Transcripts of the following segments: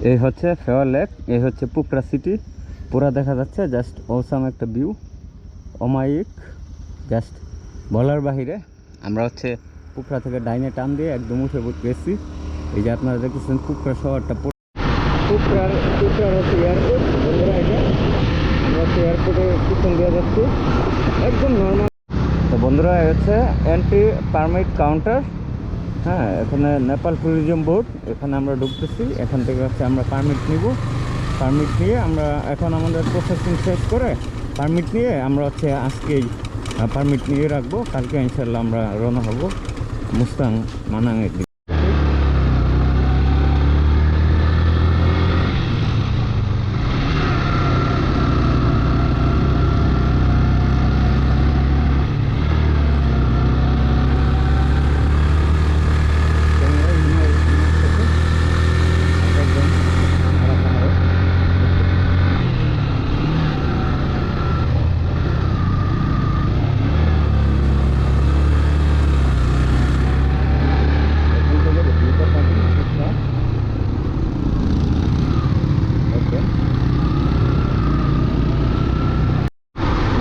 এই হচ্ছে ফেওয়ার লেক, এই হচ্ছে পুপরা সিটি, পুরা দেখা যাচ্ছে। জাস্ট অসাম একটা ভিউ, অমায়িক, জাস্ট বলার বাহিরে। আমরা হচ্ছে পুপরা থেকে ডাইনে টান দিয়ে একদম উঠে গেছি। এই যে আপনারা দেখতেছেন পুপরা শহরটা, পুপরার হচ্ছে এয়ারপোর্ট। বন্ধুরা এটা আমরা হচ্ছে এয়ারপোর্টের পিছন দিয়ে যাচ্ছি, একদম নর্মাল। তো বন্ধুরা হচ্ছে এন্ট্রি পারমিট কাউন্টার। হ্যাঁ, এখানে নেপাল ট্যুরিজম বোর্ড, এখানে আমরা ঢুকতেছি। এখান থেকে হচ্ছে আমরা পারমিট নিব। পারমিট নিয়ে আমরা এখন আমাদের প্রসেসিং শেষ করে পারমিট নিয়ে আমরা হচ্ছে আজকেই পারমিট নিয়ে রাখবো। কালকে ইনশাল্লাহ আমরা রওনা হব মুস্তাং মানাংয়ের দিকে।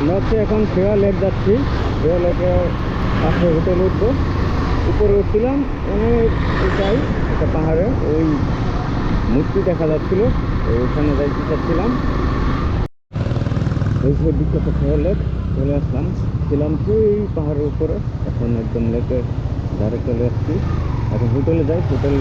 আমরা হচ্ছে এখন ফেওয়া লেক যাচ্ছি। ফেওয়া লেকের পাশে হোটেল উঠবো। উপরে উঠছিলাম অনেক উঁচাই একটা পাহাড়ে, ওই মূর্তি দেখা যাচ্ছিল, ওইখানে যাইতে চাচ্ছিলাম। এই যে বিখ্যাত ফেওয়া লেক, চলে আসলাম। ছিলাম সেই পাহাড়ের উপরে, এখন একদম লেকের ধারে চলে আসছি। এখন হোটেলে যাই। হোটেল